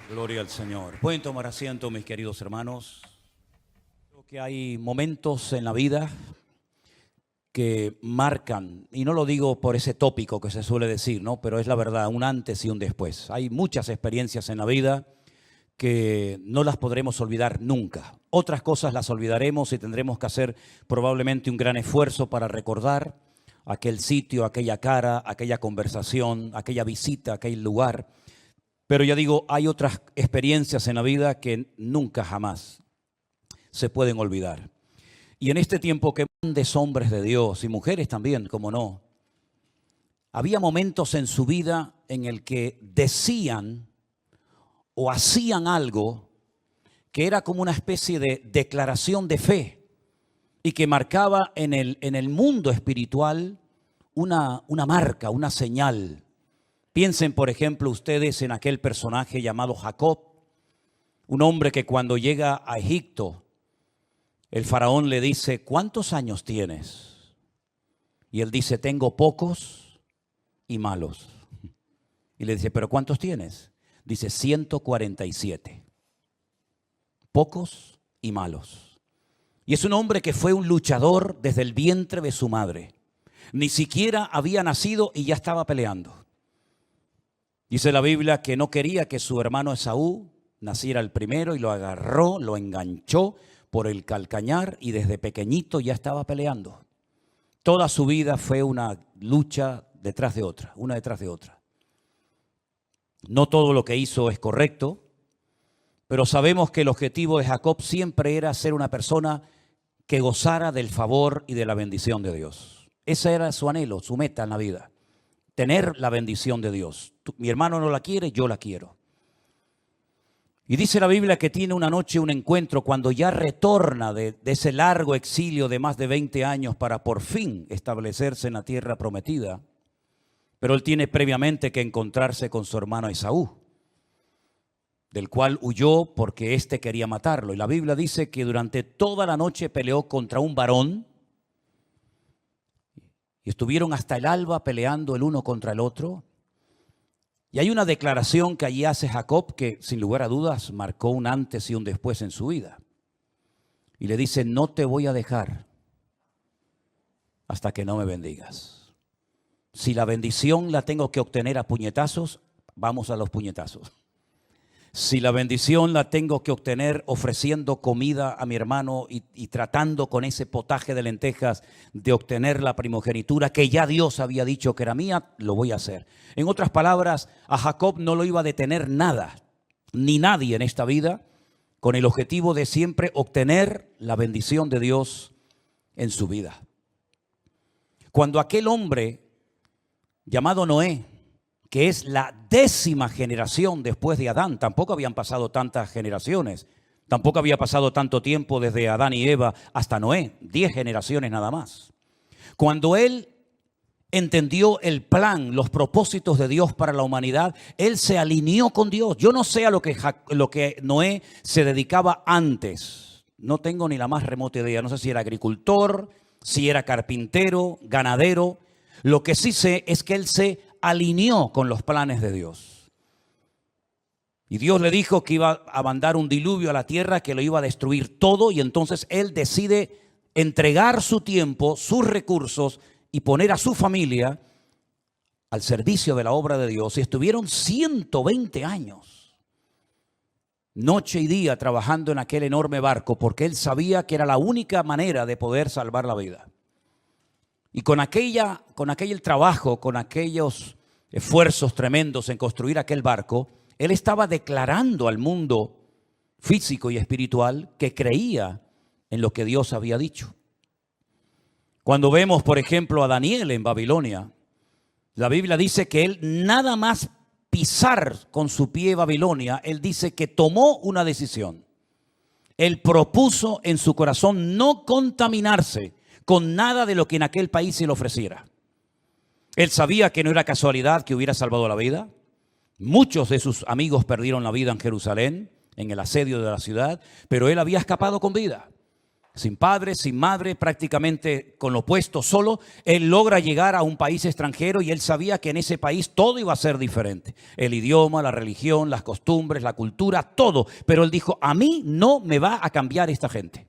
Gloria al Señor. Pueden tomar asiento, mis queridos hermanos. Creo que hay momentos en la vida que marcan, y no lo digo por ese tópico que se suele decir, ¿no? Pero es la verdad, un antes y un después. Hay muchas experiencias en la vida que no las podremos olvidar nunca. Otras cosas las olvidaremos y tendremos que hacer probablemente un gran esfuerzo para recordar aquel sitio, aquella cara, aquella conversación, aquella visita, aquel lugar. Pero ya digo, hay otras experiencias en la vida que nunca jamás se pueden olvidar. Y en este tiempo que grandes hombres de Dios y mujeres también, como no, había momentos en su vida en el que decían o hacían algo que era como una especie de declaración de fe y que marcaba en el mundo espiritual una marca, una señal. Piensen, por ejemplo, ustedes en aquel personaje llamado Jacob, un hombre que cuando llega a Egipto, el faraón le dice, ¿cuántos años tienes? Y él dice, tengo pocos y malos. Y le dice, ¿pero cuántos tienes? Dice, 147. Pocos y malos. Y es un hombre que fue un luchador desde el vientre de su madre. Ni siquiera había nacido y ya estaba peleando. Dice la Biblia que no quería que su hermano Esaú naciera el primero y lo agarró, lo enganchó por el calcañar y desde pequeñito ya estaba peleando. Toda su vida fue una lucha detrás de otra, una detrás de otra. No todo lo que hizo es correcto, pero sabemos que el objetivo de Jacob siempre era ser una persona que gozara del favor y de la bendición de Dios. Ese era su anhelo, su meta en la vida. Tener la bendición de Dios. Mi hermano no la quiere, yo la quiero. Y dice la Biblia que tiene una noche un encuentro cuando ya retorna de ese largo exilio de más de 20 años para por fin establecerse en la tierra prometida. Pero él tiene previamente que encontrarse con su hermano Esaú, del cual huyó porque éste quería matarlo. Y la Biblia dice que durante toda la noche peleó contra un varón y estuvieron hasta el alba peleando el uno contra el otro. Y hay una declaración que allí hace Jacob que sin lugar a dudas marcó un antes y un después en su vida. Y le dice, no te voy a dejar hasta que no me bendigas. Si la bendición la tengo que obtener a puñetazos, vamos a los puñetazos. Si la bendición la tengo que obtener ofreciendo comida a mi hermano y tratando con ese potaje de lentejas de obtener la primogenitura que ya Dios había dicho que era mía, lo voy a hacer. En otras palabras, a Jacob no lo iba a detener nada, ni nadie en esta vida, con el objetivo de siempre obtener la bendición de Dios en su vida. Cuando aquel hombre llamado Noé, que es la 10ª generación después de Adán, tampoco habían pasado tantas generaciones, tampoco había pasado tanto tiempo desde Adán y Eva hasta Noé, 10 generaciones nada más. Cuando él entendió el plan, los propósitos de Dios para la humanidad, él se alineó con Dios. Yo no sé a lo que Noé se dedicaba antes, no tengo ni la más remota idea, no sé si era agricultor, si era carpintero, ganadero. Lo que sí sé es que él se alineó con los planes de Dios. Y Dios le dijo que iba a mandar un diluvio a la tierra que lo iba a destruir todo, y entonces él decide entregar su tiempo, sus recursos y poner a su familia al servicio de la obra de Dios. Y estuvieron 120 años, noche y día, trabajando en aquel enorme barco, porque él sabía que era la única manera de poder salvar la vida. Y con aquel trabajo, con aquellos esfuerzos tremendos en construir aquel barco, él estaba declarando al mundo físico y espiritual que creía en lo que Dios había dicho. Cuando vemos, por ejemplo, a Daniel en Babilonia, la Biblia dice que él nada más pisar con su pie Babilonia, él dice que tomó una decisión. Él propuso en su corazón no contaminarse con nada de lo que en aquel país se le ofreciera. Él sabía que no era casualidad que hubiera salvado la vida. Muchos de sus amigos perdieron la vida en Jerusalén, en el asedio de la ciudad, pero él había escapado con vida. Sin padre, sin madre, prácticamente con lo puesto solo, él logra llegar a un país extranjero y él sabía que en ese país todo iba a ser diferente. El idioma, la religión, las costumbres, la cultura, todo. Pero él dijo, a mí no me va a cambiar esta gente.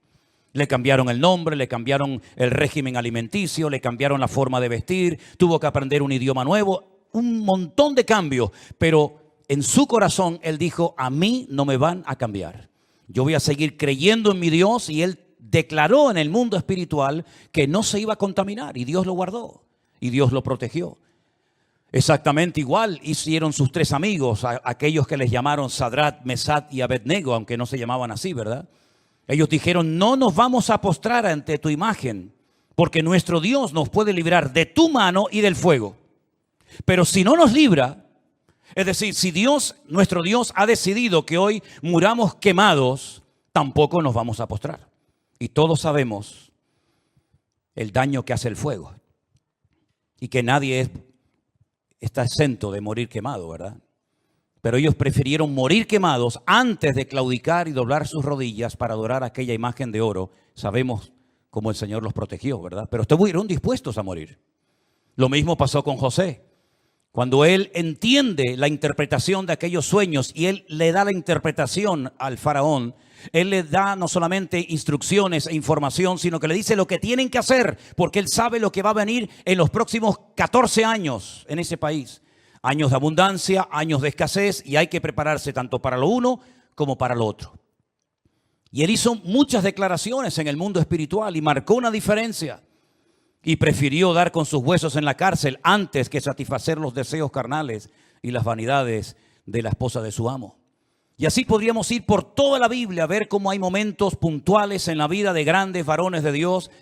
Le cambiaron el nombre, le cambiaron el régimen alimenticio, le cambiaron la forma de vestir, tuvo que aprender un idioma nuevo, un montón de cambios. Pero en su corazón él dijo, a mí no me van a cambiar. Yo voy a seguir creyendo en mi Dios, y él declaró en el mundo espiritual que no se iba a contaminar, y Dios lo guardó y Dios lo protegió. Exactamente igual hicieron sus 3 amigos, aquellos que les llamaron Sadrat, Mesat y Abednego, aunque no se llamaban así, ¿verdad? Ellos dijeron, no nos vamos a postrar ante tu imagen, porque nuestro Dios nos puede librar de tu mano y del fuego. Pero si no nos libra, es decir, si Dios, nuestro Dios, ha decidido que hoy muramos quemados, tampoco nos vamos a postrar. Y todos sabemos el daño que hace el fuego, y que nadie está exento de morir quemado, ¿verdad? Pero ellos prefirieron morir quemados antes de claudicar y doblar sus rodillas para adorar aquella imagen de oro. Sabemos cómo el Señor los protegió, ¿verdad? Pero estuvieron dispuestos a morir. Lo mismo pasó con José. Cuando él entiende la interpretación de aquellos sueños y él le da la interpretación al faraón, él le da no solamente instrucciones e información, sino que le dice lo que tienen que hacer, porque él sabe lo que va a venir en los próximos 14 años en ese país. Años de abundancia, años de escasez, y hay que prepararse tanto para lo uno como para lo otro. Y él hizo muchas declaraciones en el mundo espiritual y marcó una diferencia. Y prefirió dar con sus huesos en la cárcel antes que satisfacer los deseos carnales y las vanidades de la esposa de su amo. Y así podríamos ir por toda la Biblia a ver cómo hay momentos puntuales en la vida de grandes varones de Dios.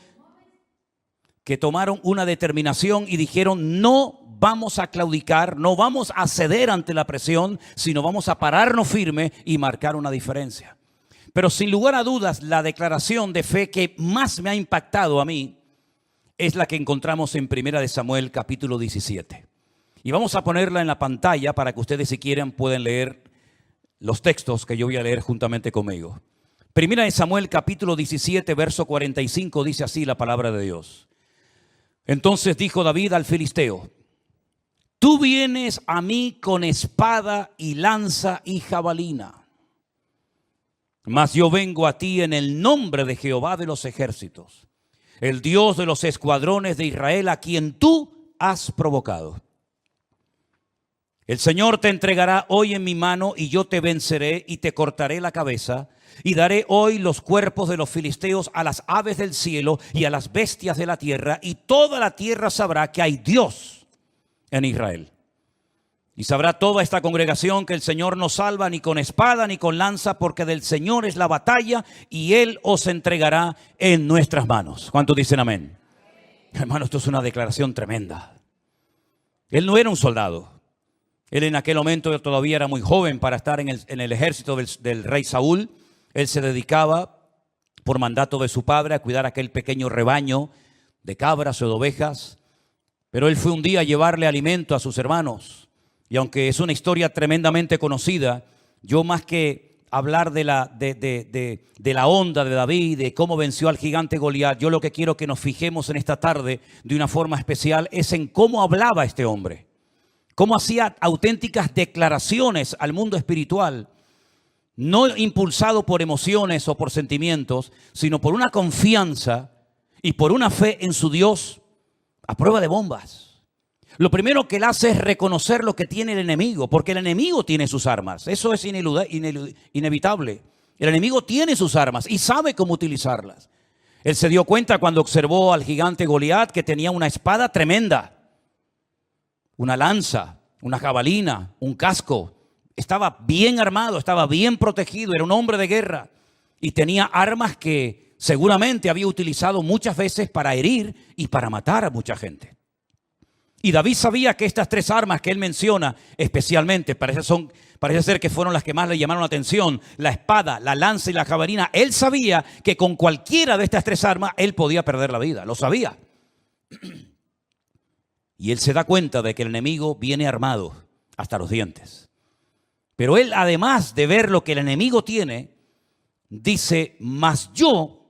que tomaron una determinación y dijeron: no vamos a claudicar, no vamos a ceder ante la presión, sino vamos a pararnos firme y marcar una diferencia. Pero sin lugar a dudas, la declaración de fe que más me ha impactado a mí es la que encontramos en 1 Samuel capítulo 17. Y vamos a ponerla en la pantalla para que ustedes, si quieren, puedan leer los textos que yo voy a leer juntamente conmigo. 1 Samuel capítulo 17, verso 45, dice así la palabra de Dios. Entonces dijo David al filisteo: tú vienes a mí con espada y lanza y jabalina, mas yo vengo a ti en el nombre de Jehová de los ejércitos, el Dios de los escuadrones de Israel, a quien tú has provocado. El Señor te entregará hoy en mi mano, y yo te venceré y te cortaré la cabeza, y daré hoy los cuerpos de los filisteos a las aves del cielo y a las bestias de la tierra, y toda la tierra sabrá que hay Dios en Israel. Y sabrá toda esta congregación que el Señor no salva ni con espada ni con lanza, porque del Señor es la batalla, y Él os entregará en nuestras manos. ¿Cuántos dicen amén? Hermano, esto es una declaración tremenda. Él no era un soldado. Él en aquel momento todavía era muy joven para estar en el ejército del rey Saúl. Él se dedicaba por mandato de su padre a cuidar aquel pequeño rebaño de cabras o de ovejas. Pero él fue un día a llevarle alimento a sus hermanos. Y aunque es una historia tremendamente conocida, yo más que hablar de la onda de David, de cómo venció al gigante Goliat, yo lo que quiero que nos fijemos en esta tarde de una forma especial es en cómo hablaba este hombre. Cómo hacía auténticas declaraciones al mundo espiritual, no impulsado por emociones o por sentimientos, sino por una confianza y por una fe en su Dios a prueba de bombas. Lo primero que él hace es reconocer lo que tiene el enemigo, porque el enemigo tiene sus armas. Eso es inevitable. El enemigo tiene sus armas y sabe cómo utilizarlas. Él se dio cuenta cuando observó al gigante Goliat que tenía una espada tremenda, una lanza, una jabalina, un casco. Estaba bien armado, estaba bien protegido, era un hombre de guerra y tenía armas que seguramente había utilizado muchas veces para herir y para matar a mucha gente. Y David sabía que estas tres armas que él menciona especialmente, parece ser que fueron las que más le llamaron la atención, la espada, la lanza y la jabalina. Él sabía que con cualquiera de estas tres armas él podía perder la vida, lo sabía. Y él se da cuenta de que el enemigo viene armado hasta los dientes. Pero él, además de ver lo que el enemigo tiene, dice: mas yo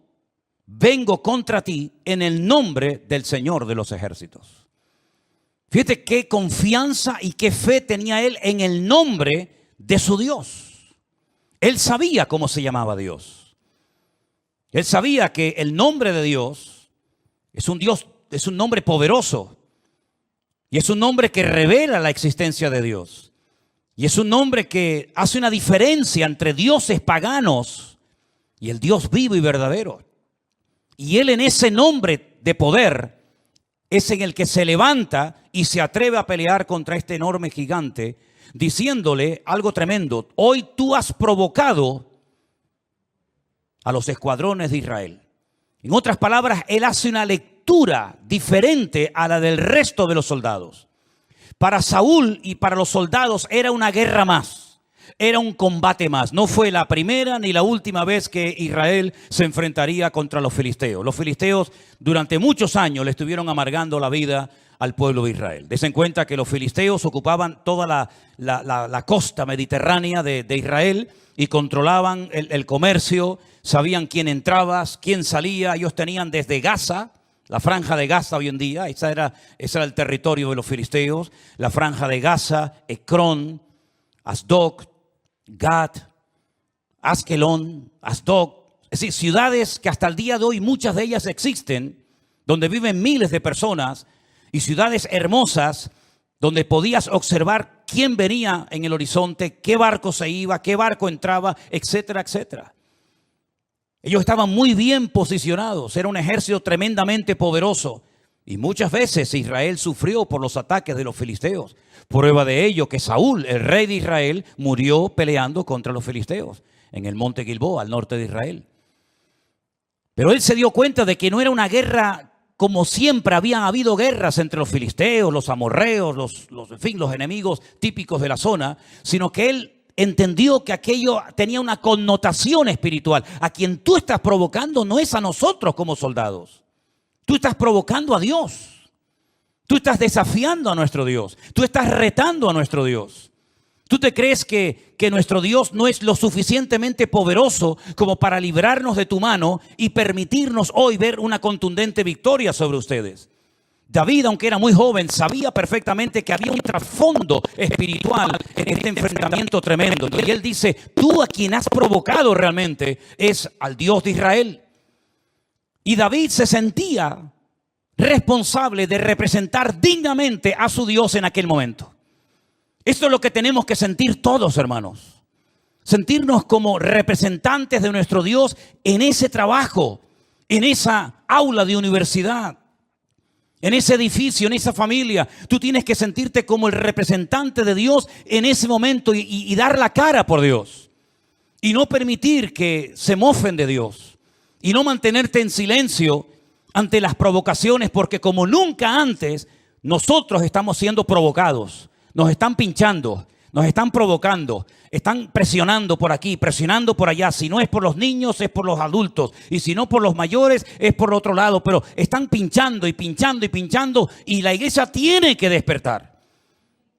vengo contra ti en el nombre del Señor de los ejércitos. Fíjate qué confianza y qué fe tenía él en el nombre de su Dios. Él sabía cómo se llamaba Dios. Él sabía que el nombre de Dios, es un nombre poderoso. Y es un nombre que revela la existencia de Dios. Y es un nombre que hace una diferencia entre dioses paganos y el Dios vivo y verdadero. Y él, en ese nombre de poder, es en el que se levanta y se atreve a pelear contra este enorme gigante, diciéndole algo tremendo: hoy tú has provocado a los escuadrones de Israel. En otras palabras, él hace una lectura diferente a la del resto de los soldados. Para Saúl y para los soldados era una guerra más, era un combate más. No fue la primera ni la última vez que Israel se enfrentaría contra los filisteos. Los filisteos durante muchos años le estuvieron amargando la vida al pueblo de Israel. Desen cuenta que los filisteos ocupaban toda la costa mediterránea de Israel y controlaban el comercio, sabían quién entraba, quién salía. Ellos tenían desde Gaza, la franja de Gaza hoy en día, ese era el territorio de los filisteos, la franja de Gaza, Ecrón, Asdod, Gat, Askelón, Asdod, es decir, ciudades que hasta el día de hoy muchas de ellas existen, donde viven miles de personas, y ciudades hermosas donde podías observar quién venía en el horizonte, qué barco se iba, qué barco entraba, etcétera, etcétera. Ellos estaban muy bien posicionados, era un ejército tremendamente poderoso. Y muchas veces Israel sufrió por los ataques de los filisteos. Prueba de ello que Saúl, el rey de Israel, murió peleando contra los filisteos en el monte Gilboa, al norte de Israel. Pero él se dio cuenta de que no era una guerra como siempre habían habido guerras entre los filisteos, los amorreos, en fin, los enemigos típicos de la zona, sino que él entendió que aquello tenía una connotación espiritual. A quien tú estás provocando no es a nosotros como soldados. Tú estás provocando a Dios. Tú estás desafiando a nuestro Dios. Tú estás retando a nuestro Dios. ¿Tú te crees que nuestro Dios no es lo suficientemente poderoso como para librarnos de tu mano y permitirnos hoy ver una contundente victoria sobre ustedes? David, aunque era muy joven, sabía perfectamente que había un trasfondo espiritual en este enfrentamiento tremendo. Y él dice, tú a quien has provocado realmente es al Dios de Israel. Y David se sentía responsable de representar dignamente a su Dios en aquel momento. Esto es lo que tenemos que sentir todos, hermanos. Sentirnos como representantes de nuestro Dios en ese trabajo, en esa aula de universidad, en ese edificio, en esa familia. Tú tienes que sentirte como el representante de Dios en ese momento y dar la cara por Dios. Y no permitir que se mofen de Dios. Y no mantenerte en silencio ante las provocaciones, porque como nunca antes, nosotros estamos siendo provocados. Nos están pinchando, nos están provocando, están presionando por aquí, presionando por allá. Si no es por los niños, es por los adultos. Y si no por los mayores, es por el otro lado. Pero están pinchando y pinchando y pinchando. Y la iglesia tiene que despertar.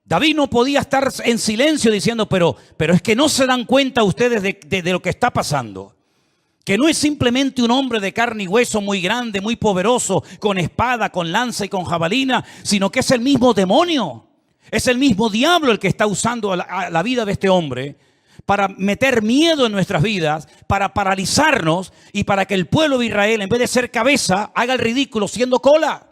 David no podía estar en silencio diciendo, pero es que no se dan cuenta ustedes de lo que está pasando. Que no es simplemente un hombre de carne y hueso muy grande, muy poderoso, con espada, con lanza y con jabalina, sino que es el mismo demonio. Es el mismo diablo el que está usando la vida de este hombre para meter miedo en nuestras vidas, para paralizarnos y para que el pueblo de Israel, en vez de ser cabeza, haga el ridículo siendo cola.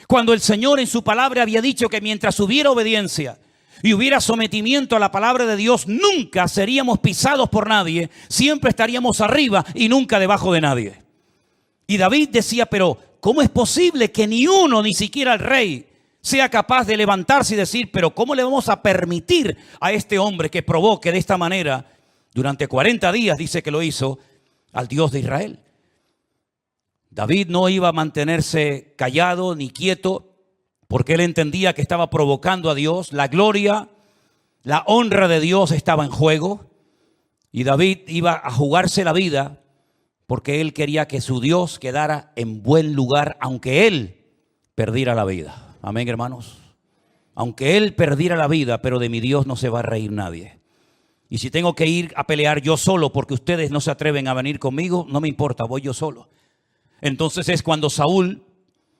Cuando el Señor en su palabra había dicho que mientras hubiera obediencia y hubiera sometimiento a la palabra de Dios, nunca seríamos pisados por nadie, siempre estaríamos arriba y nunca debajo de nadie. Y David decía, pero ¿cómo es posible que ni uno, ni siquiera el rey, sea capaz de levantarse y decir, pero ¿cómo le vamos a permitir a este hombre que provoque de esta manera durante 40 días, dice que lo hizo, al Dios de Israel? David no iba a mantenerse callado ni quieto, porque él entendía que estaba provocando a Dios. La gloria, la honra de Dios estaba en juego. Y David iba a jugarse la vida porque él quería que su Dios quedara en buen lugar, aunque él perdiera la vida. Amén, hermanos. Aunque él perdiera la vida, pero de mi Dios no se va a reír nadie. Y si tengo que ir a pelear yo solo porque ustedes no se atreven a venir conmigo, no me importa, voy yo solo. Entonces es cuando Saúl,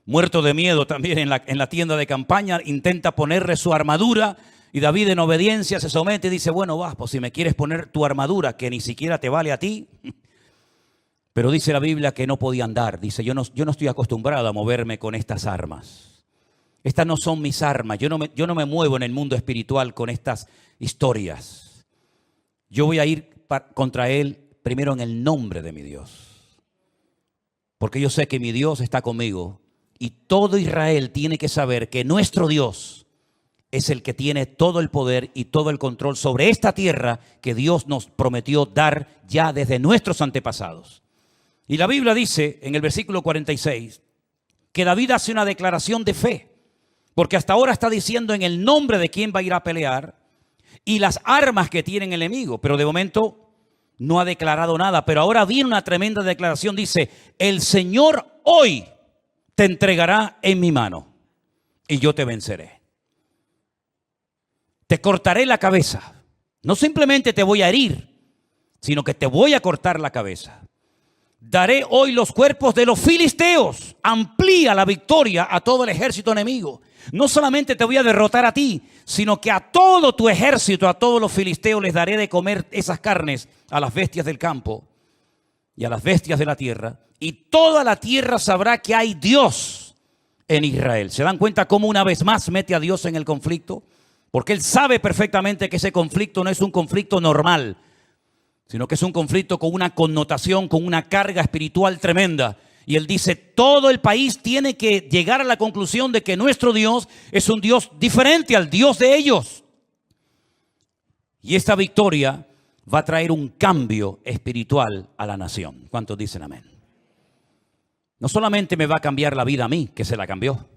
muerto de miedo también en la tienda de campaña, intenta ponerle su armadura y David en obediencia se somete y dice, bueno, vas, pues si me quieres poner tu armadura que ni siquiera te vale a ti. Pero dice la Biblia que no podía andar. Dice, yo no estoy acostumbrado a moverme con estas armas. Estas no son mis armas. Yo no me muevo en el mundo espiritual con estas historias. Yo voy a ir contra él primero en el nombre de mi Dios. Porque yo sé que mi Dios está conmigo. Y todo Israel tiene que saber que nuestro Dios es el que tiene todo el poder y todo el control sobre esta tierra que Dios nos prometió dar ya desde nuestros antepasados. Y la Biblia dice en el versículo 46 que David hace una declaración de fe. Porque hasta ahora está diciendo en el nombre de quién va a ir a pelear y las armas que tiene el enemigo. Pero de momento no ha declarado nada. Pero ahora viene una tremenda declaración. Dice, el Señor hoy te entregará en mi mano y yo te venceré. Te cortaré la cabeza. No simplemente te voy a herir, sino que te voy a cortar la cabeza. Daré hoy los cuerpos de los filisteos. Amplía la victoria a todo el ejército enemigo. No solamente te voy a derrotar a ti, sino que a todo tu ejército, a todos los filisteos les daré de comer esas carnes a las bestias del campo y a las bestias de la tierra. Y toda la tierra sabrá que hay Dios en Israel. ¿Se dan cuenta cómo una vez más mete a Dios en el conflicto? Porque él sabe perfectamente que ese conflicto no es un conflicto normal, sino que es un conflicto con una connotación, con una carga espiritual tremenda. Y él dice, todo el país tiene que llegar a la conclusión de que nuestro Dios es un Dios diferente al Dios de ellos. Y esta victoria va a traer un cambio espiritual a la nación. ¿Cuántos dicen amén? no solamente me va a cambiar la vida a mí, que se la cambió.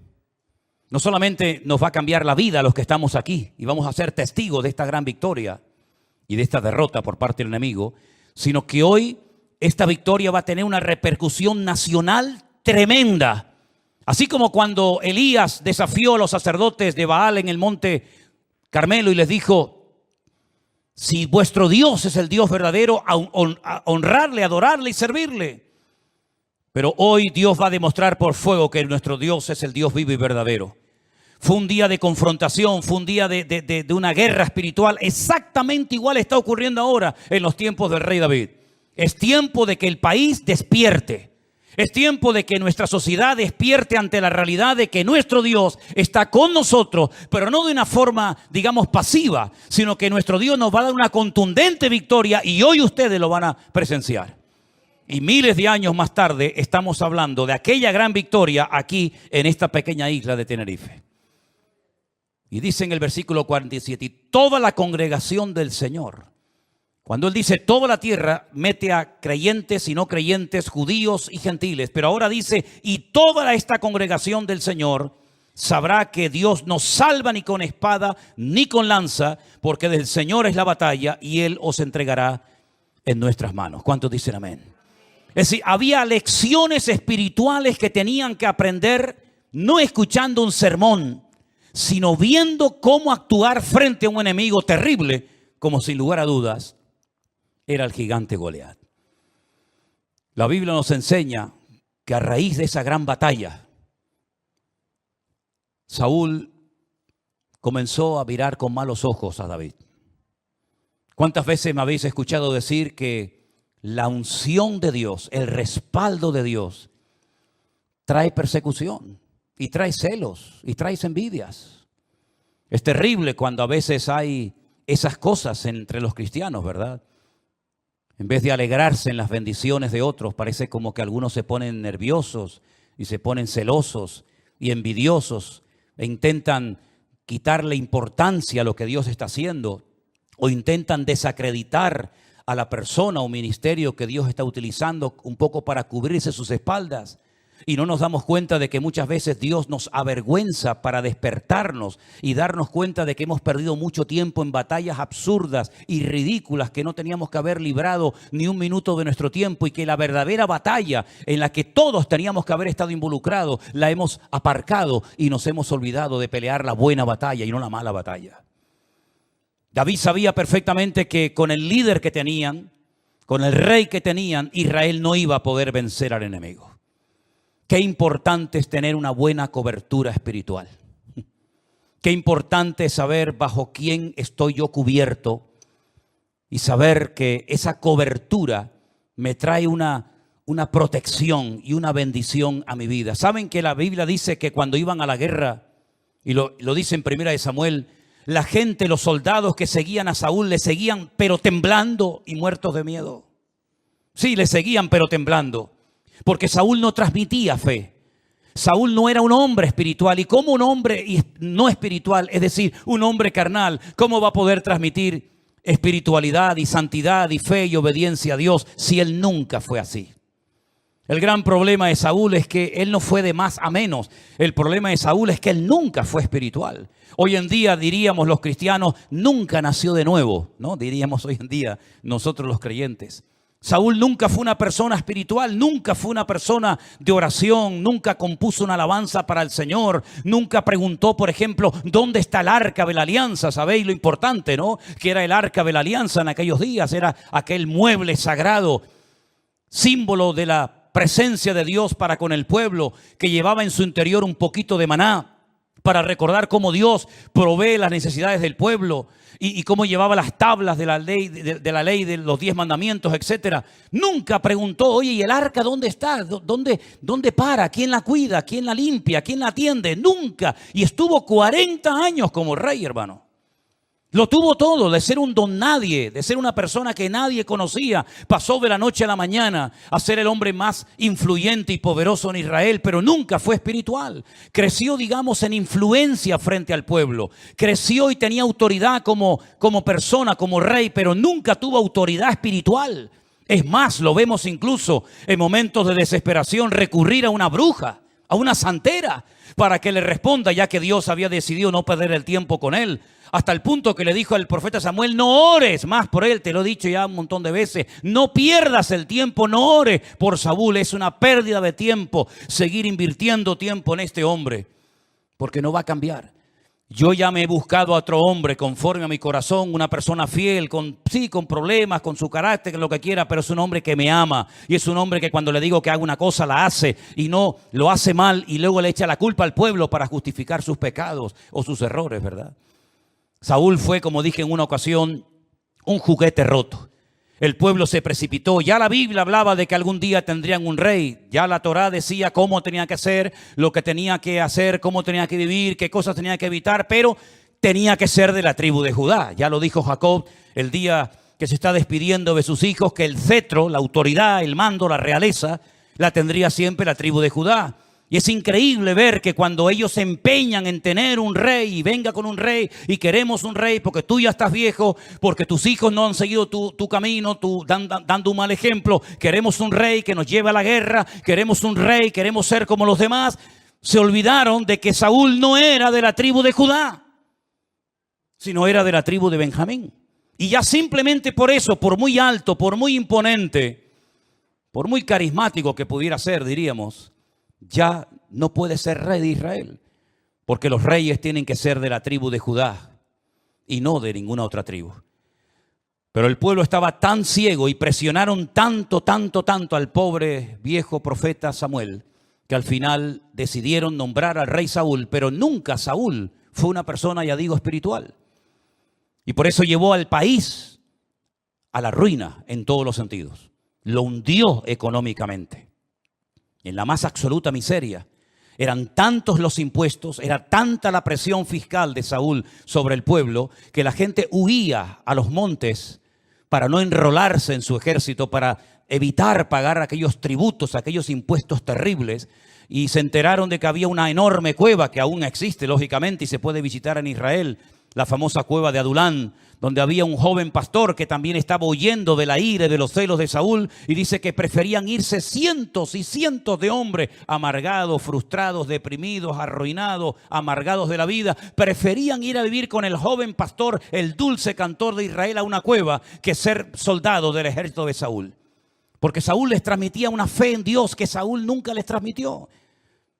No solamente nos va a cambiar la vida a los que estamos aquí y vamos a ser testigos de esta gran victoria y de esta derrota por parte del enemigo, sino que hoy esta victoria va a tener una repercusión nacional tremenda. Así como cuando Elías desafió a los sacerdotes de Baal en el monte Carmelo y les dijo: si vuestro Dios es el Dios verdadero, a honrarle, adorarle y servirle. Pero hoy Dios va a demostrar por fuego que nuestro Dios es el Dios vivo y verdadero. Fue un día de confrontación, fue un día de una guerra espiritual. Exactamente igual está ocurriendo ahora en los tiempos del rey David. Es tiempo de que el país despierte. Es tiempo de que nuestra sociedad despierte ante la realidad de que nuestro Dios está con nosotros, pero no de una forma, digamos, pasiva, sino que nuestro Dios nos va a dar una contundente victoria y hoy ustedes lo van a presenciar. Y miles de años más tarde estamos hablando de aquella gran victoria aquí en esta pequeña isla de Tenerife. Y dice en el versículo 47, y toda la congregación del Señor. Cuando él dice toda la tierra, mete a creyentes y no creyentes, judíos y gentiles. Pero ahora dice, y toda esta congregación del Señor sabrá que Dios no salva ni con espada ni con lanza, porque del Señor es la batalla y Él os entregará en nuestras manos. ¿Cuántos dicen amén? Es decir, había lecciones espirituales que tenían que aprender, no escuchando un sermón, sino viendo cómo actuar frente a un enemigo terrible, como sin lugar a dudas era el gigante Goliat. La Biblia nos enseña que a raíz de esa gran batalla, Saúl comenzó a mirar con malos ojos a David. ¿Cuántas veces me habéis escuchado decir que la unción de Dios, el respaldo de Dios, trae persecución y trae celos y trae envidias? Es terrible cuando a veces hay esas cosas entre los cristianos, ¿verdad? En vez de alegrarse en las bendiciones de otros, parece como que algunos se ponen nerviosos y se ponen celosos y envidiosos e intentan quitarle importancia a lo que Dios está haciendo o intentan desacreditar a la persona o ministerio que Dios está utilizando un poco para cubrirse sus espaldas. Y no nos damos cuenta de que muchas veces Dios nos avergüenza para despertarnos y darnos cuenta de que hemos perdido mucho tiempo en batallas absurdas y ridículas que no teníamos que haber librado ni un minuto de nuestro tiempo, y que la verdadera batalla en la que todos teníamos que haber estado involucrados la hemos aparcado y nos hemos olvidado de pelear la buena batalla y no la mala batalla. David sabía perfectamente que con el líder que tenían, con el rey que tenían, Israel no iba a poder vencer al enemigo. Qué importante es tener una buena cobertura espiritual. Qué importante es saber bajo quién estoy yo cubierto y saber que esa cobertura me trae una protección y una bendición a mi vida. ¿Saben que la Biblia dice que cuando iban a la guerra, y lo dice en 1 Samuel, la gente, los soldados que seguían a Saúl, le seguían pero temblando y muertos de miedo? Sí, le seguían pero temblando. Porque Saúl no transmitía fe. Saúl no era un hombre espiritual. Y como un hombre no espiritual, es decir, un hombre carnal, ¿cómo va a poder transmitir espiritualidad y santidad y fe y obediencia a Dios si él nunca fue así? El gran problema de Saúl es que él no fue de más a menos. El problema de Saúl es que él nunca fue espiritual. Hoy en día diríamos los cristianos, nunca nació de nuevo, ¿no? Diríamos hoy en día nosotros los creyentes. Saúl nunca fue una persona espiritual, nunca fue una persona de oración, nunca compuso una alabanza para el Señor, nunca preguntó, por ejemplo, ¿dónde está el arca de la alianza? ¿Sabéis lo importante, no? Que era el arca de la alianza en aquellos días, era aquel mueble sagrado, símbolo de la presencia de Dios para con el pueblo, que llevaba en su interior un poquito de maná, para recordar cómo Dios provee las necesidades del pueblo y cómo llevaba las tablas de la ley, de la ley de los 10 mandamientos, etcétera. Nunca preguntó, oye, ¿y el arca dónde está? ¿Dónde para? ¿Quién la cuida? ¿Quién la limpia? ¿Quién la atiende? Nunca. Y estuvo 40 años como rey, hermano. Lo tuvo todo, de ser un don nadie, de ser una persona que nadie conocía. Pasó de la noche a la mañana a ser el hombre más influyente y poderoso en Israel, pero nunca fue espiritual. Creció, digamos, en influencia frente al pueblo. Creció y tenía autoridad como persona, como rey, pero nunca tuvo autoridad espiritual. Es más, lo vemos incluso en momentos de desesperación recurrir a una bruja, a una santera, para que le responda, ya que Dios había decidido no perder el tiempo con él. Hasta el punto que le dijo al profeta Samuel, no ores más por él, te lo he dicho ya un montón de veces, no pierdas el tiempo, no ores por Saúl, es una pérdida de tiempo seguir invirtiendo tiempo en este hombre, porque no va a cambiar. Yo ya me he buscado a otro hombre conforme a mi corazón, una persona fiel, con problemas, con su carácter, lo que quiera, pero es un hombre que me ama. Y es un hombre que cuando le digo que haga una cosa, la hace y no lo hace mal y luego le echa la culpa al pueblo para justificar sus pecados o sus errores, ¿verdad? Saúl fue, como dije en una ocasión, un juguete roto. El pueblo se precipitó. Ya la Biblia hablaba de que algún día tendrían un rey. Ya la Torá decía cómo tenía que ser, lo que tenía que hacer, cómo tenía que vivir, qué cosas tenía que evitar, pero tenía que ser de la tribu de Judá. Ya lo dijo Jacob el día que se está despidiendo de sus hijos, que el cetro, la autoridad, el mando, la realeza, la tendría siempre la tribu de Judá. Y es increíble ver que cuando ellos se empeñan en tener un rey y venga con un rey y queremos un rey porque tú ya estás viejo, porque tus hijos no han seguido tu camino, dando un mal ejemplo, queremos un rey que nos lleve a la guerra, queremos un rey, queremos ser como los demás, se olvidaron de que Saúl no era de la tribu de Judá, sino era de la tribu de Benjamín. Y ya simplemente por eso, por muy alto, por muy imponente, por muy carismático que pudiera ser, diríamos, ya no puede ser rey de Israel, porque los reyes tienen que ser de la tribu de Judá y no de ninguna otra tribu. Pero el pueblo estaba tan ciego y presionaron tanto al pobre viejo profeta Samuel, que al final decidieron nombrar al rey Saúl, pero nunca Saúl fue una persona, ya digo, espiritual. Y por eso llevó al país a la ruina en todos los sentidos. Lo hundió económicamente en la más absoluta miseria. Eran tantos los impuestos, era tanta la presión fiscal de Saúl sobre el pueblo, que la gente huía a los montes para no enrolarse en su ejército, para evitar pagar aquellos tributos, aquellos impuestos terribles. Y se enteraron de que había una enorme cueva que aún existe, lógicamente, y se puede visitar en Israel, la famosa cueva de Adulán, donde había un joven pastor que también estaba huyendo de la ira y de los celos de Saúl, y dice que preferían irse cientos y cientos de hombres amargados, frustrados, deprimidos, arruinados, amargados de la vida, preferían ir a vivir con el joven pastor, el dulce cantor de Israel, a una cueva, que ser soldado del ejército de Saúl. Porque Saúl les transmitía una fe en Dios que Saúl nunca les transmitió.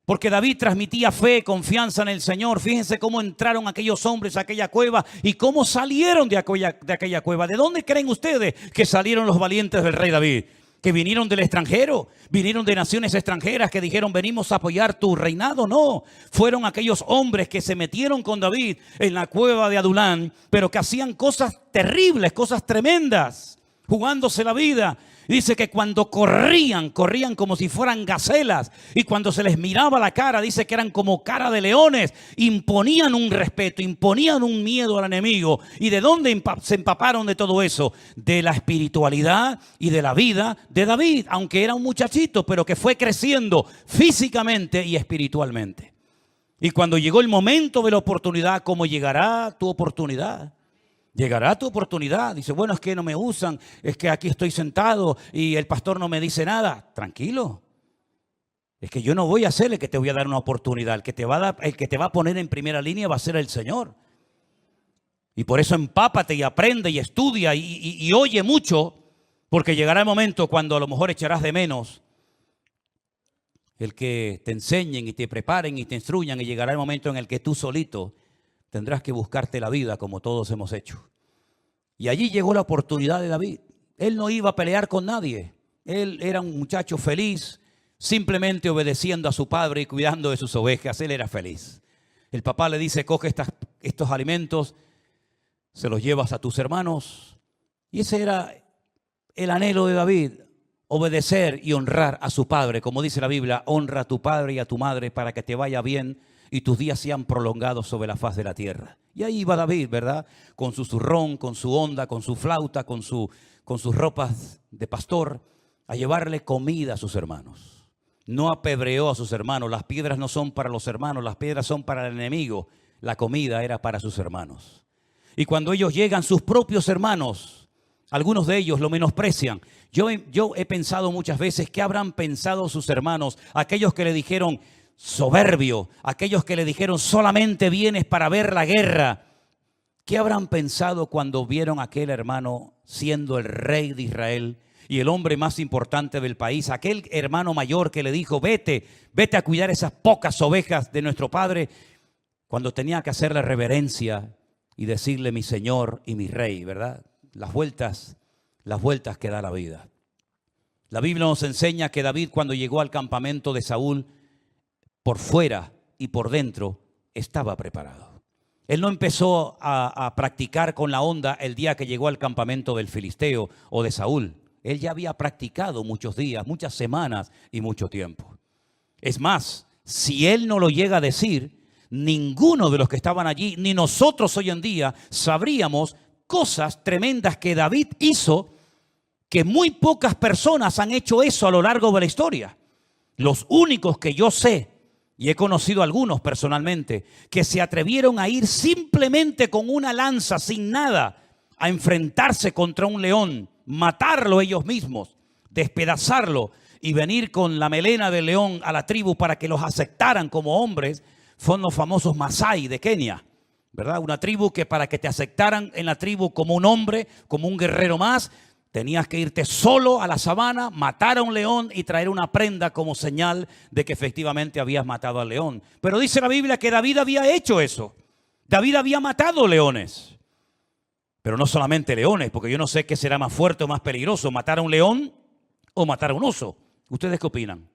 Porque David transmitía fe, confianza en el Señor. Fíjense cómo entraron aquellos hombres a aquella cueva y cómo salieron de aquella cueva. ¿De dónde creen ustedes que salieron los valientes del rey David? ¿Que vinieron del extranjero? ¿Vinieron de naciones extranjeras que dijeron venimos a apoyar tu reinado? No, fueron aquellos hombres que se metieron con David en la cueva de Adulán, pero que hacían cosas terribles, cosas tremendas, jugándose la vida. Dice que cuando corrían como si fueran gacelas, y cuando se les miraba la cara, dice que eran como cara de leones, imponían un respeto, imponían un miedo al enemigo. ¿Y de dónde se empaparon de todo eso? De la espiritualidad y de la vida de David, aunque era un muchachito, pero que fue creciendo físicamente y espiritualmente. Y cuando llegó el momento de la oportunidad, ¿cómo llegará tu oportunidad? Llegará tu oportunidad. Dice, bueno, es que no me usan, es que aquí estoy sentado y el pastor no me dice nada. Tranquilo. Es que yo no voy a ser el que te voy a dar una oportunidad. El que te va a poner en primera línea va a ser el Señor. Y por eso empápate y aprende y estudia y oye mucho, porque llegará el momento cuando a lo mejor echarás de menos el que te enseñen y te preparen y te instruyan, y llegará el momento en el que tú solito tendrás que buscarte la vida como todos hemos hecho. Y allí llegó la oportunidad de David. Él no iba a pelear con nadie. Él era un muchacho feliz, simplemente obedeciendo a su padre y cuidando de sus ovejas. Él era feliz. El papá le dice, coge estos alimentos, se los llevas a tus hermanos. Y ese era el anhelo de David, obedecer y honrar a su padre. Como dice la Biblia, honra a tu padre y a tu madre para que te vaya bien y tus días sean prolongados sobre la faz de la tierra. Y ahí iba David, ¿verdad? Con su zurrón, con su onda, con su flauta, con sus ropas de pastor, a llevarle comida a sus hermanos. No apedreó a sus hermanos. Las piedras no son para los hermanos, las piedras son para el enemigo. La comida era para sus hermanos. Y cuando ellos llegan, sus propios hermanos, Algunos de ellos lo menosprecian. Yo he pensado muchas veces, ¿qué habrán pensado sus hermanos? Aquellos que le dijeron soberbio, aquellos que le dijeron solamente vienes para ver la guerra. ¿Qué habrán pensado cuando vieron a aquel hermano siendo el rey de Israel y el hombre más importante del país? Aquel hermano mayor que le dijo, vete a cuidar esas pocas ovejas de nuestro padre, cuando tenía que hacerle reverencia y decirle mi Señor y mi Rey, ¿verdad? Las vueltas que da la vida. La Biblia nos enseña que David, cuando llegó al campamento de Saúl, por fuera y por dentro estaba preparado. Él no empezó a practicar con la onda el día que llegó al campamento del Filisteo o de Saúl. Él ya había practicado muchos días, muchas semanas y mucho tiempo. Es más, si él no lo llega a decir, ninguno de los que estaban allí, ni nosotros hoy en día, sabríamos cosas tremendas que David hizo, que muy pocas personas han hecho eso a lo largo de la historia. Los únicos que yo sé, y he conocido algunos personalmente, que se atrevieron a ir simplemente con una lanza, sin nada, a enfrentarse contra un león, matarlo ellos mismos, despedazarlo y venir con la melena del león a la tribu para que los aceptaran como hombres, fueron los famosos Masái de Kenia, ¿verdad? Una tribu que para que te aceptaran en la tribu como un hombre, como un guerrero más, tenías que irte solo a la sabana, matar a un león y traer una prenda como señal de que efectivamente habías matado al león. Pero dice la Biblia que David había hecho eso. David había matado leones. Pero no solamente leones, porque yo no sé qué será más fuerte o más peligroso, matar a un león o matar a un oso. ¿Ustedes qué opinan?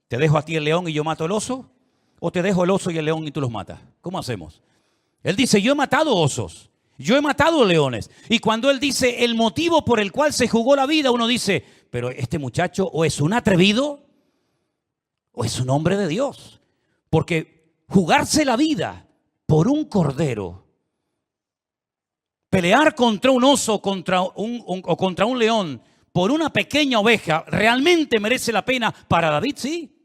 ¿Te dejo a ti el león y yo mato el oso? ¿O te dejo el oso y el león y tú los matas? ¿Cómo hacemos? Él dice, yo he matado osos, yo he matado leones. Y cuando él dice el motivo por el cual se jugó la vida, uno dice, pero este muchacho o es un atrevido o es un hombre de Dios. Porque jugarse la vida por un cordero, pelear contra un oso o contra un león por una pequeña oveja, ¿realmente merece la pena? Para David, sí.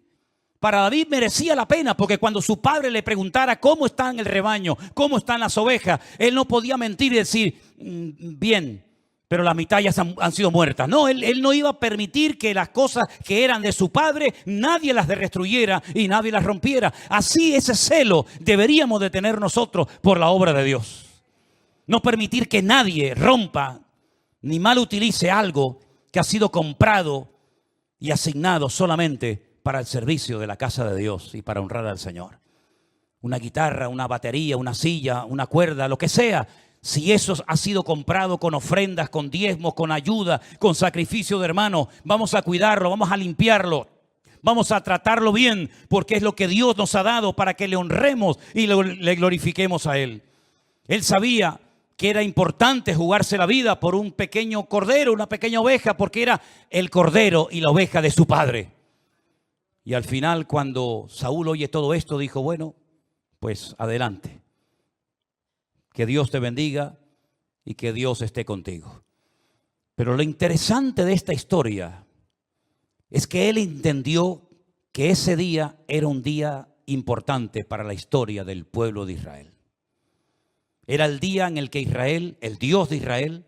Para David merecía la pena, porque cuando su padre le preguntara cómo están el rebaño, cómo están las ovejas, él no podía mentir y decir, bien, pero la mitad ya han sido muertas. No, él no iba a permitir que las cosas que eran de su padre, nadie las destruyera y nadie las rompiera. Así ese celo deberíamos de tener nosotros por la obra de Dios. No permitir que nadie rompa ni mal utilice algo que ha sido comprado y asignado solamente para el servicio de la casa de Dios y para honrar al Señor. Una guitarra, una batería, una silla, una cuerda, lo que sea. Si eso ha sido comprado con ofrendas, con diezmos, con ayuda, con sacrificio de hermano, vamos a cuidarlo, vamos a limpiarlo, vamos a tratarlo bien, porque es lo que Dios nos ha dado para que le honremos y le glorifiquemos a Él. Él sabía que era importante jugarse la vida por un pequeño cordero, una pequeña oveja, porque era el cordero y la oveja de su padre. Y al final, cuando Saúl oye todo esto, dijo, bueno, pues adelante. Que Dios te bendiga y que Dios esté contigo. Pero lo interesante de esta historia es que él entendió que ese día era un día importante para la historia del pueblo de Israel. Era el día en el que Israel, el Dios de Israel,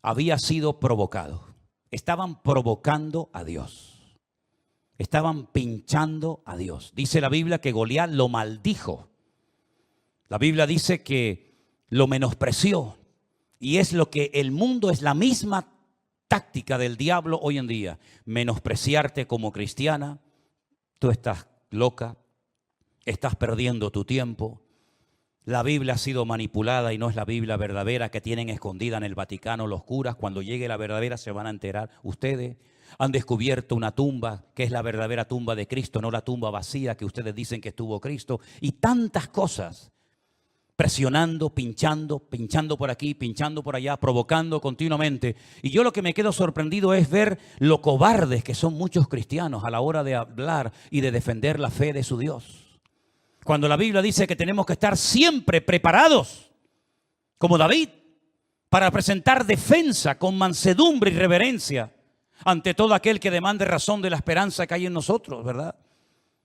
había sido provocado. Estaban provocando a Dios. Estaban pinchando a Dios. Dice la Biblia que Goliat lo maldijo. La Biblia dice que lo menospreció. Y es lo que el mundo, es la misma táctica del diablo hoy en día. Menospreciarte como cristiana. Tú estás loca. Estás perdiendo tu tiempo. La Biblia ha sido manipulada y no es la Biblia verdadera que tienen escondida en el Vaticano los curas. Cuando llegue la verdadera se van a enterar ustedes. Han descubierto una tumba que es la verdadera tumba de Cristo, no la tumba vacía que ustedes dicen que estuvo Cristo. Y tantas cosas, presionando, pinchando por aquí, pinchando por allá, provocando continuamente. Y yo lo que me quedo sorprendido es ver lo cobardes que son muchos cristianos a la hora de hablar y de defender la fe de su Dios. Cuando la Biblia dice que tenemos que estar siempre preparados, como David, para presentar defensa con mansedumbre y reverencia ante todo aquel que demande razón de la esperanza que hay en nosotros, ¿verdad?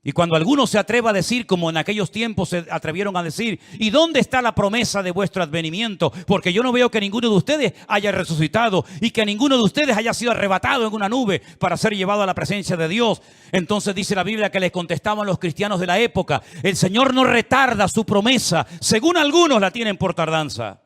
Y cuando alguno se atreva a decir, como en aquellos tiempos se atrevieron a decir, ¿y dónde está la promesa de vuestro advenimiento? Porque yo no veo que ninguno de ustedes haya resucitado y que ninguno de ustedes haya sido arrebatado en una nube para ser llevado a la presencia de Dios. Entonces dice la Biblia que les contestaban los cristianos de la época: el Señor no retarda su promesa, según algunos la tienen por tardanza,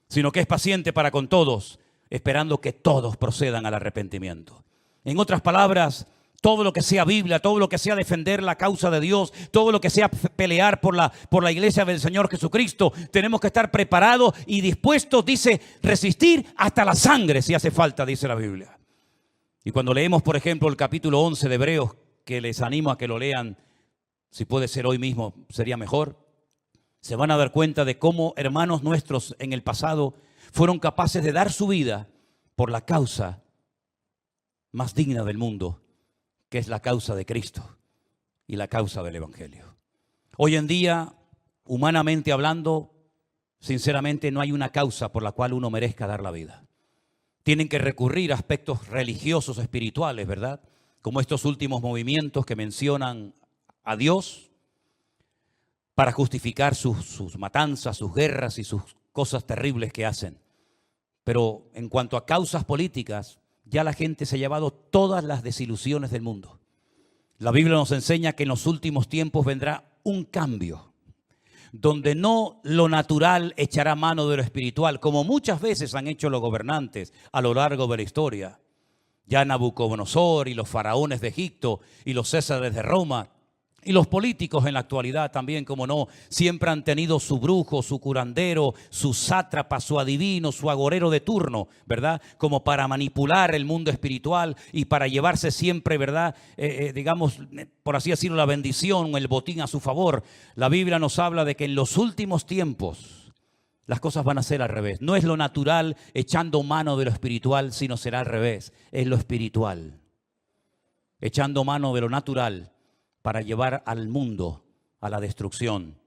sino que es paciente para con todos, esperando que todos procedan al arrepentimiento. En otras palabras, todo lo que sea Biblia, todo lo que sea defender la causa de Dios, todo lo que sea pelear por la iglesia del Señor Jesucristo, tenemos que estar preparados y dispuestos, dice, resistir hasta la sangre si hace falta, dice la Biblia. Y cuando leemos, por ejemplo, el capítulo 11 de Hebreos, que les animo a que lo lean, si puede ser hoy mismo, sería mejor, se van a dar cuenta de cómo hermanos nuestros en el pasado fueron capaces de dar su vida por la causa más digna del mundo, que es la causa de Cristo y la causa del Evangelio. Hoy en día, humanamente hablando, sinceramente no hay una causa por la cual uno merezca dar la vida. Tienen que recurrir a aspectos religiosos, espirituales, ¿verdad? Como estos últimos movimientos que mencionan a Dios para justificar sus matanzas, sus guerras y sus cosas terribles que hacen. Pero en cuanto a causas políticas, ya la gente se ha llevado todas las desilusiones del mundo. La Biblia nos enseña que en los últimos tiempos vendrá un cambio, donde no lo natural echará mano de lo espiritual, como muchas veces han hecho los gobernantes a lo largo de la historia. Ya Nabucodonosor y los faraones de Egipto y los césares de Roma y los políticos en la actualidad también, como no, siempre han tenido su brujo, su curandero, su sátrapa, su adivino, su agorero de turno, ¿verdad? Como para manipular el mundo espiritual y para llevarse siempre, ¿verdad? Digamos, por así decirlo, la bendición, el botín a su favor. La Biblia nos habla de que en los últimos tiempos las cosas van a ser al revés. No es lo natural echando mano de lo espiritual, sino será al revés. Es lo espiritual, echando mano de lo natural, para llevar al mundo a la destrucción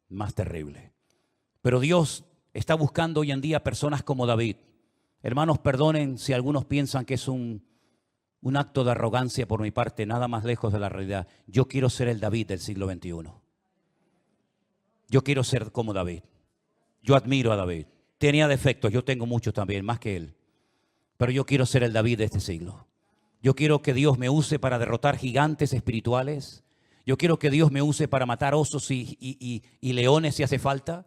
más terrible. Pero Dios está buscando hoy en día personas como David. Hermanos, perdonen si algunos piensan que es un acto de arrogancia por mi parte, nada más lejos de la realidad. Yo quiero ser el David del siglo XXI. Yo quiero ser como David. Yo admiro a David. Tenía defectos, yo tengo muchos también, más que él. Pero yo quiero ser el David de este siglo. Yo quiero que Dios me use para derrotar gigantes espirituales. Yo quiero que Dios me use para matar osos y leones si hace falta.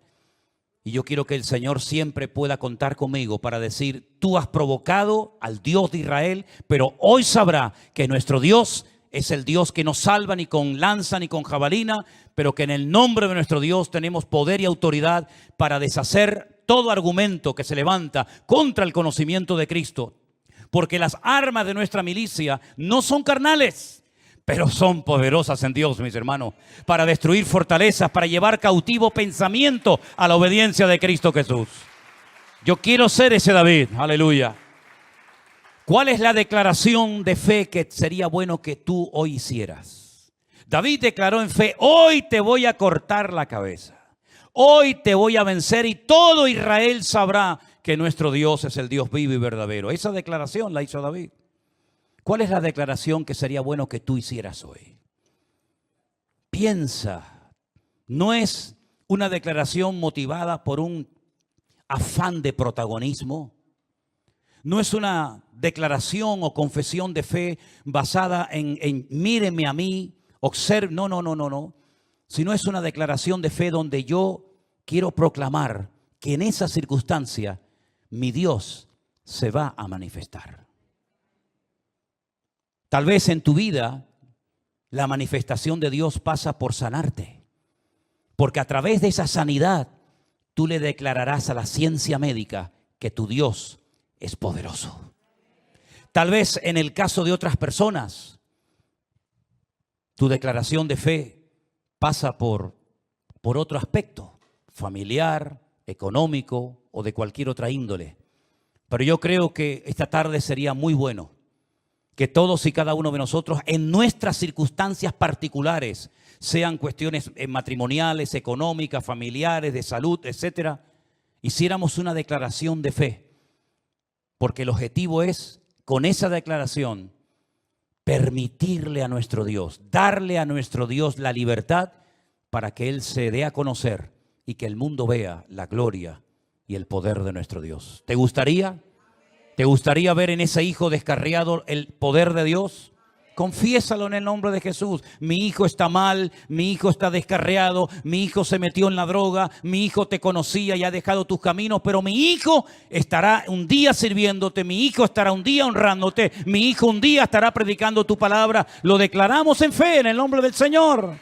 Y yo quiero que el Señor siempre pueda contar conmigo para decir: tú has provocado al Dios de Israel, pero hoy sabrá que nuestro Dios es el Dios que no salva ni con lanza ni con jabalina, pero que en el nombre de nuestro Dios tenemos poder y autoridad para deshacer todo argumento que se levanta contra el conocimiento de Cristo. Porque las armas de nuestra milicia no son carnales, pero son poderosas en Dios, mis hermanos, para destruir fortalezas, para llevar cautivo pensamiento a la obediencia de Cristo Jesús. Yo quiero ser ese David, aleluya. ¿Cuál es la declaración de fe que sería bueno que tú hoy hicieras? David declaró en fe: hoy te voy a cortar la cabeza, hoy te voy a vencer y todo Israel sabrá que nuestro Dios es el Dios vivo y verdadero. Esa declaración la hizo David. ¿Cuál es la declaración que sería bueno que tú hicieras hoy? Piensa, no es una declaración motivada por un afán de protagonismo. No es una declaración o confesión de fe basada en míreme a mí, observe. No. Sino es una declaración de fe donde yo quiero proclamar que en esa circunstancia mi Dios se va a manifestar. Tal vez en tu vida la manifestación de Dios pasa por sanarte, porque a través de esa sanidad tú le declararás a la ciencia médica que tu Dios es poderoso. Tal vez en el caso de otras personas, tu declaración de fe pasa por otro aspecto, familiar, económico o de cualquier otra índole. Pero yo creo que esta tarde sería muy bueno que todos y cada uno de nosotros, en nuestras circunstancias particulares, sean cuestiones matrimoniales, económicas, familiares, de salud, etcétera, hiciéramos una declaración de fe. Porque el objetivo es, con esa declaración, permitirle a nuestro Dios, darle a nuestro Dios la libertad para que Él se dé a conocer y que el mundo vea la gloria y el poder de nuestro Dios. ¿Te gustaría? ¿Te gustaría ver en ese hijo descarriado el poder de Dios? Confiésalo en el nombre de Jesús. Mi hijo está mal, mi hijo está descarriado, mi hijo se metió en la droga, mi hijo te conocía y ha dejado tus caminos, pero mi hijo estará un día sirviéndote, mi hijo estará un día honrándote, mi hijo un día estará predicando tu palabra. Lo declaramos en fe en el nombre del Señor.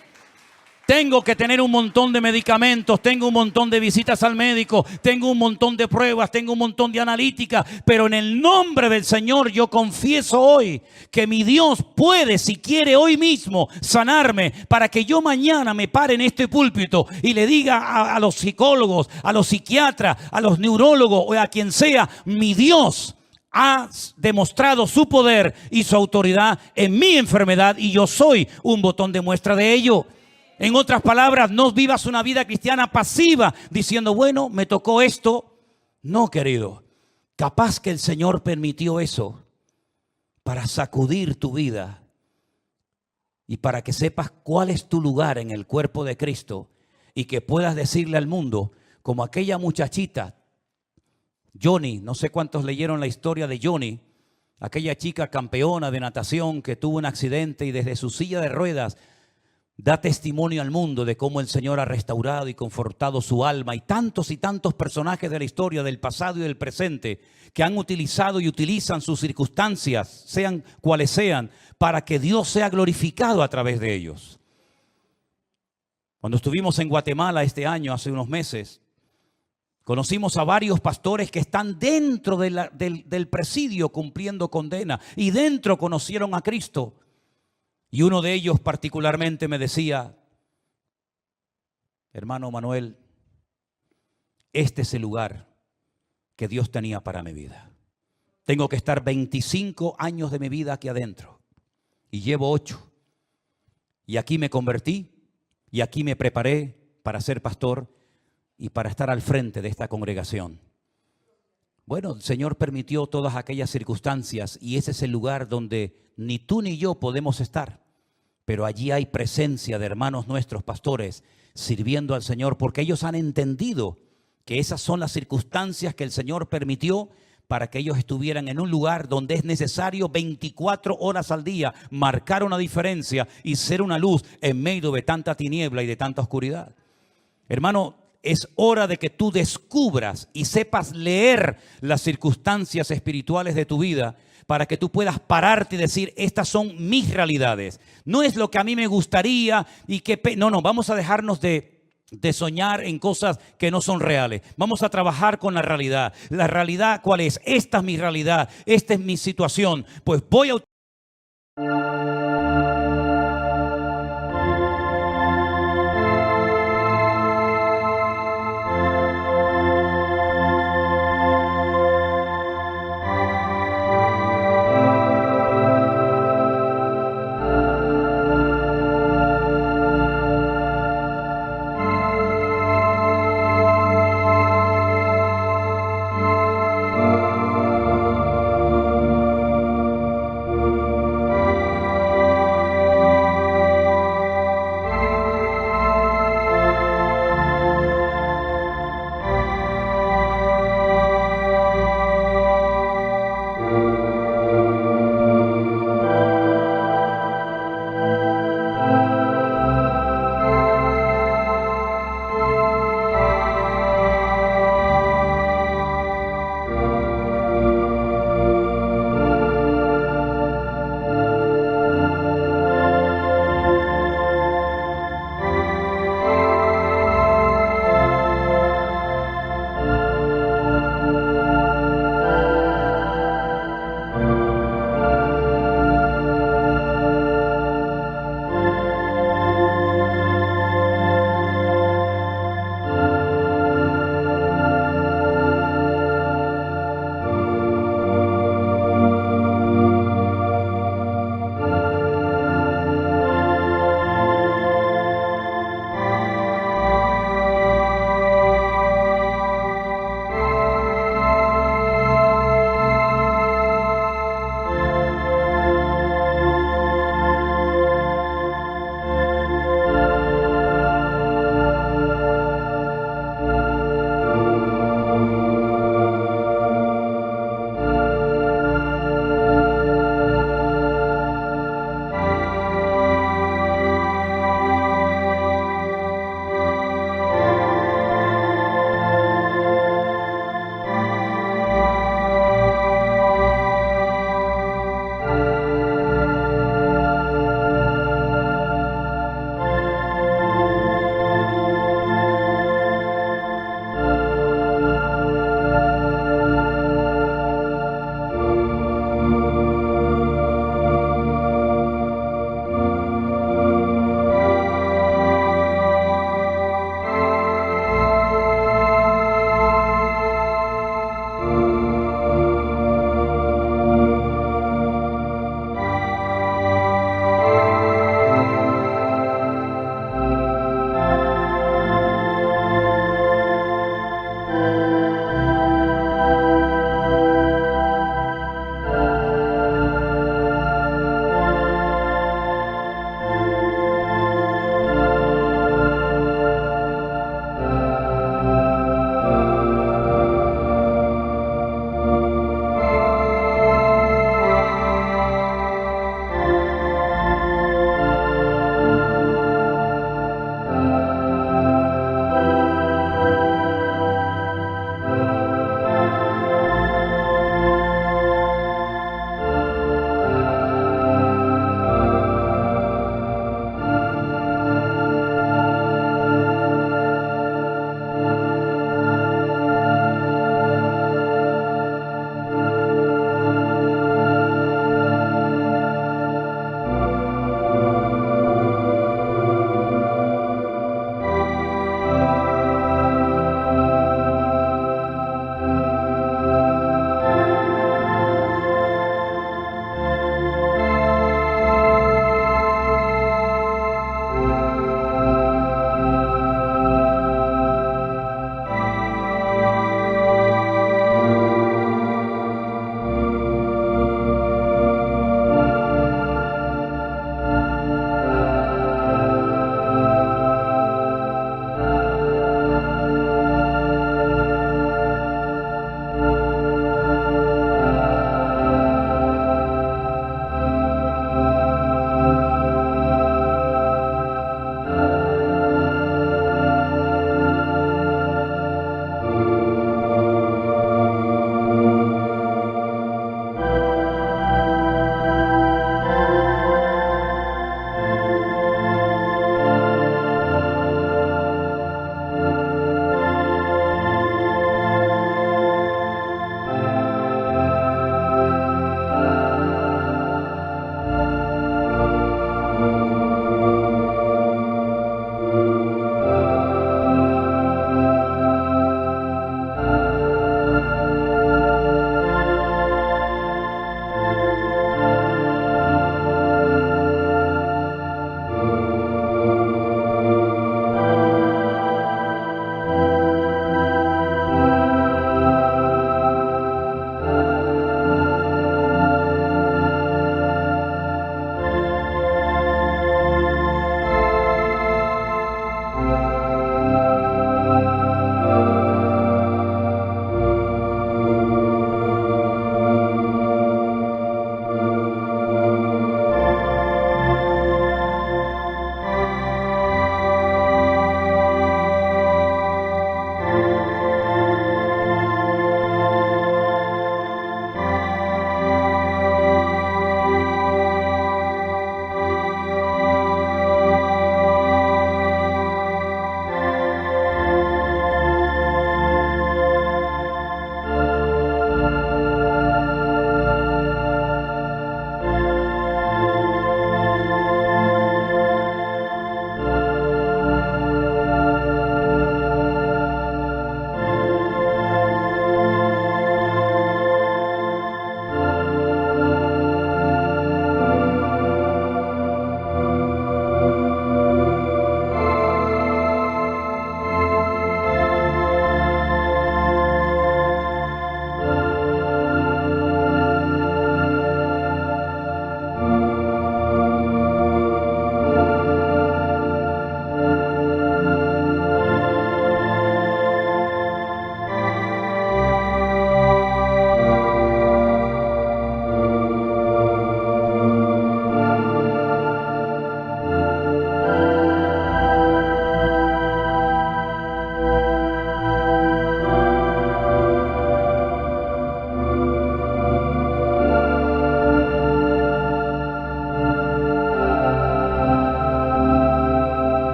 Tengo que tener un montón de medicamentos, tengo un montón de visitas al médico, tengo un montón de pruebas, tengo un montón de analítica, pero en el nombre del Señor yo confieso hoy que mi Dios puede, si quiere hoy mismo, sanarme para que yo mañana me pare en este púlpito y le diga a los psicólogos, a los psiquiatras, a los neurólogos o a quien sea, mi Dios ha demostrado su poder y su autoridad en mi enfermedad y yo soy un botón de muestra de ello. En otras palabras, no vivas una vida cristiana pasiva diciendo, bueno, me tocó esto. No, querido. Capaz que el Señor permitió eso para sacudir tu vida y para que sepas cuál es tu lugar en el cuerpo de Cristo y que puedas decirle al mundo, como aquella muchachita, Johnny, no sé cuántos leyeron la historia de Johnny, aquella chica campeona de natación que tuvo un accidente y desde su silla de ruedas da testimonio al mundo de cómo el Señor ha restaurado y confortado su alma, y tantos personajes de la historia del pasado y del presente que han utilizado y utilizan sus circunstancias, sean cuales sean, para que Dios sea glorificado a través de ellos. Cuando estuvimos en Guatemala este año, hace unos meses, conocimos a varios pastores que están dentro del presidio cumpliendo condena y dentro conocieron a Cristo. Y uno de ellos particularmente me decía, hermano Manuel, este es el lugar que Dios tenía para mi vida. Tengo que estar 25 años de mi vida aquí adentro y llevo 8. Y aquí me convertí y aquí me preparé para ser pastor y para estar al frente de esta congregación. Bueno, el Señor permitió todas aquellas circunstancias y ese es el lugar donde ni tú ni yo podemos estar. Pero allí hay presencia de hermanos nuestros pastores sirviendo al Señor porque ellos han entendido que esas son las circunstancias que el Señor permitió para que ellos estuvieran en un lugar donde es necesario 24 horas al día marcar una diferencia y ser una luz en medio de tanta tiniebla y de tanta oscuridad. Hermano, es hora de que tú descubras y sepas leer las circunstancias espirituales de tu vida para que tú puedas pararte y decir, estas son mis realidades. No es lo que a mí me gustaría y que... No, vamos a dejarnos de soñar en cosas que no son reales. Vamos a trabajar con la realidad. ¿La realidad cuál es? Esta es mi realidad, esta es mi situación. Pues voy a...